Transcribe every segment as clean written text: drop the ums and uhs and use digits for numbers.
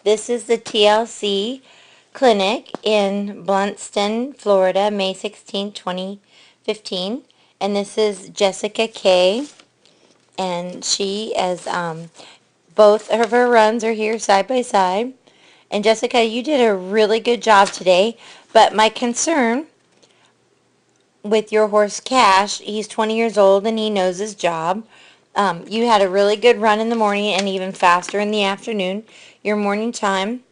This is the TLC clinic in Blunston, Florida, May 16, 2015. And this is Jessica K. And she, as both of her runs are here side by side. And Jessica, you did a really good job today. But my concern with your horse Cash, he's 20 years old and he knows his job. You had a really good run in the morning and even faster in the afternoon. Your morning time,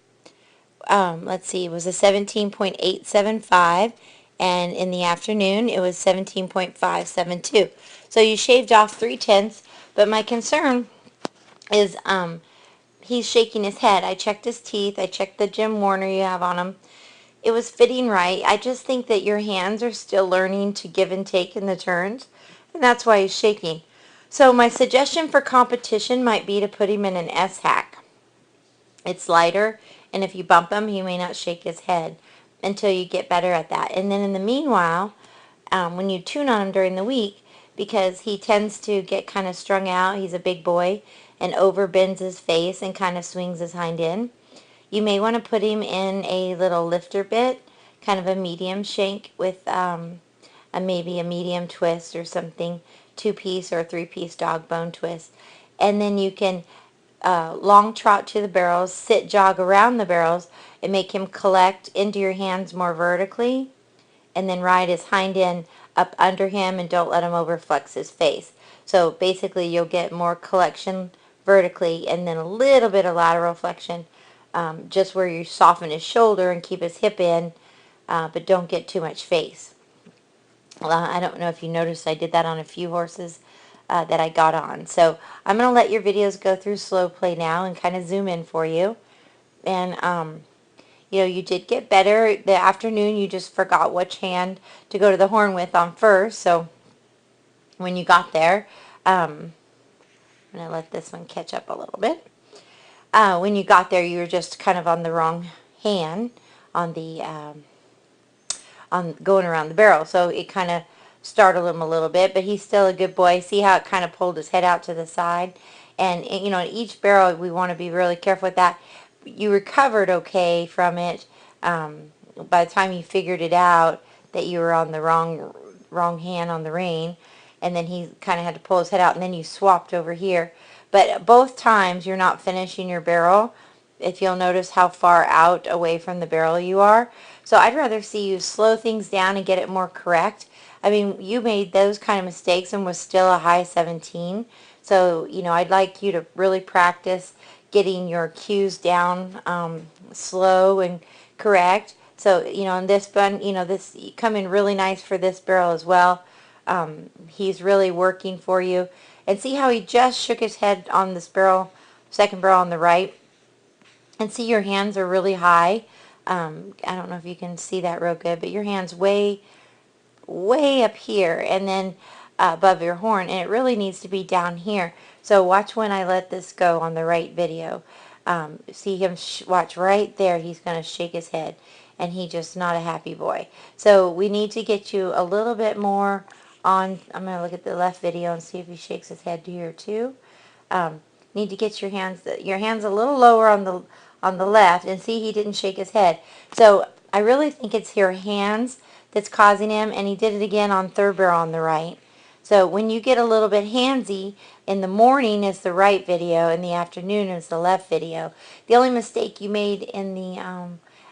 let's see, it was a 17.875, and in the afternoon it was 17.572. So you shaved off 3/10, but my concern is he's shaking his head. I checked his teeth. I checked the Jim Warner you have on him. It was fitting right. I just think that your hands are still learning to give and take in the turns, and that's why he's shaking. So my suggestion for competition might be to put him in an S-hack. It's lighter, and if you bump him, he may not shake his head until you get better at that. And then in the meanwhile, when you tune on him during the week, because he tends to get kind of strung out, he's a big boy, and overbends his face and kind of swings his hind end, you may want to put him in a little lifter bit, kind of a medium shank with maybe a medium twist or something, 2-piece or a 3-piece dog bone twist. And then you can long trot to the barrels, sit jog around the barrels, and make him collect into your hands more vertically, and then ride his hind end up under him and don't let him overflex his face. So basically you'll get more collection vertically and then a little bit of lateral flexion, just where you soften his shoulder and keep his hip in, but don't get too much face. I don't know if you noticed I did that on a few horses that I got on. So I'm going to let your videos go through slow play now and kind of zoom in for you. And, you did get better. The afternoon, you just forgot which hand to go to the horn with on first. So when you got there, I'm going to let this one catch up a little bit. When you got there, you were just kind of on the wrong hand on the on going around the barrel. So it kind of startled him a little bit, but he's still a good boy. See how it kind of pulled his head out to the side? And, in each barrel, we want to be really careful with that. You recovered okay from it. By the time you figured it out that you were on the wrong hand on the rein, and then he kind of had to pull his head out, and then you swapped over here. But both times you're not finishing your barrel, if you'll notice how far out away from the barrel you are. So I'd rather see you slow things down and get it more correct. I mean, you made those kind of mistakes and was still a high 17. So, I'd like you to really practice getting your cues down slow and correct. So, on this one, this you come in really nice for this barrel as well. He's really working for you. And see how he just shook his head on this barrel, second barrel on the right? And see your hands are really high. I don't know if you can see that real good, but your hand's way up here and then above your horn, and it really needs to be down here. So watch when I let this go on the right video. See him watch right there. He's going to shake his head, and he's just not a happy boy. So we need to get you a little bit more on. I'm going to look at the left video and see if he shakes his head here too. Need to get your hands a little lower on the left, and see he didn't shake his head. So I really think it's your hands that's causing him, and he did it again on third barrel on the right. So when you get a little bit handsy, in the morning is the right video, in the afternoon is the left video. The only mistake you made in the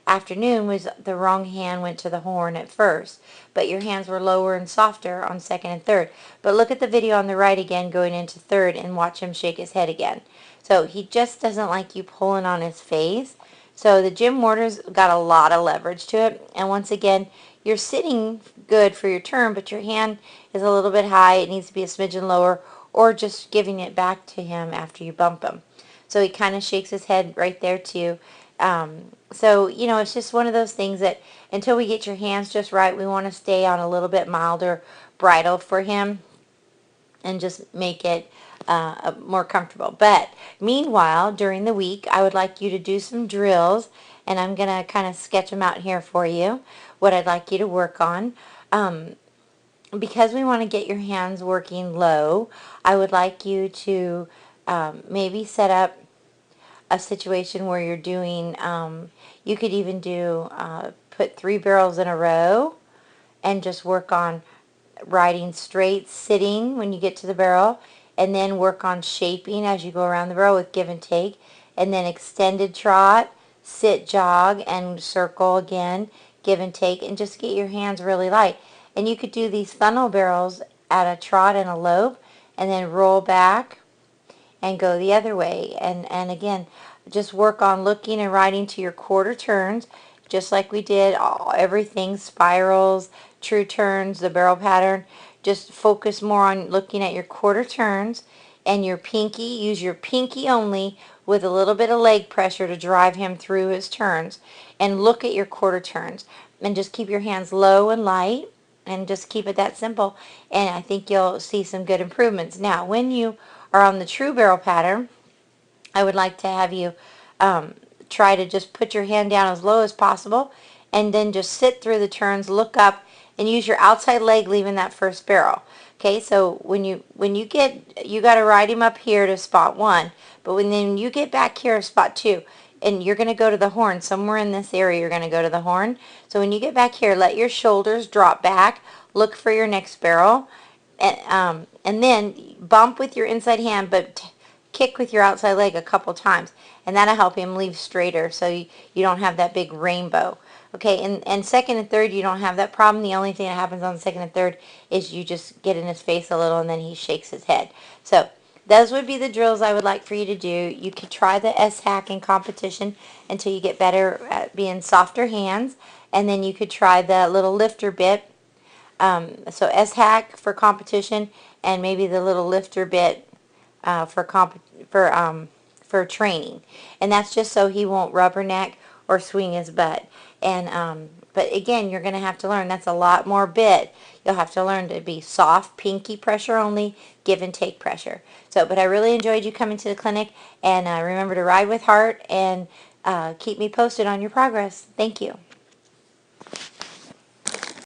afternoon was the wrong hand went to the horn at first, but your hands were lower and softer on second and third. But look at the video on the right again going into third and watch him shake his head again. So he just doesn't like you pulling on his face. So the Jim Warner's got a lot of leverage to it. And once again, you're sitting good for your turn, but your hand is a little bit high. It needs to be a smidgen lower, or just giving it back to him after you bump him. So he kind of shakes his head right there too. So, it's just one of those things that until we get your hands just right, we want to stay on a little bit milder bridle for him and just make it more comfortable. But meanwhile, during the week, I would like you to do some drills, and I'm going to kind of sketch them out here for you, what I'd like you to work on. Because we want to get your hands working low, I would like you to maybe set up a situation where you're doing, you could even do, put 3 barrels in a row and just work on riding straight, sitting when you get to the barrel, and then work on shaping as you go around the barrel with give and take, and then extended trot, sit, jog, and circle again, give and take, and just get your hands really light. And you could do these funnel barrels at a trot and a lope, and then roll back and go the other way. And again, just work on looking and riding to your quarter turns, just like we did everything, spirals, true turns, the barrel pattern. Just focus more on looking at your quarter turns and your pinky. Use your pinky only with a little bit of leg pressure to drive him through his turns. And look at your quarter turns. And just keep your hands low and light. And just keep it that simple. And I think you'll see some good improvements. Now, when you are on the true barrel pattern, I would like to have you try to just put your hand down as low as possible and then just sit through the turns, look up, and use your outside leg leaving that first barrel. Okay, so when you get, you got to ride him up here to spot 1, but then you get back here to spot 2, and you're going to go to the horn. Somewhere in this area you're going to go to the horn. So when you get back here, let your shoulders drop back, look for your next barrel, and then bump with your inside hand, but kick with your outside leg a couple times, and that'll help him leave straighter, so you don't have that big rainbow. Okay, and second and third, you don't have that problem. The only thing that happens on the second and third is you just get in his face a little, and then he shakes his head. So those would be the drills I would like for you to do. You could try the S-Hack in competition until you get better at being softer hands, and then you could try the little lifter bit. So S-Hack for competition, and maybe the little lifter bit for training, and that's just so he won't rubberneck or swing his butt. And but again, you're going to have to learn. That's a lot more bit. You'll have to learn to be soft, pinky pressure only, give and take pressure. So, but I really enjoyed you coming to the clinic, and remember to ride with heart and keep me posted on your progress. Thank you.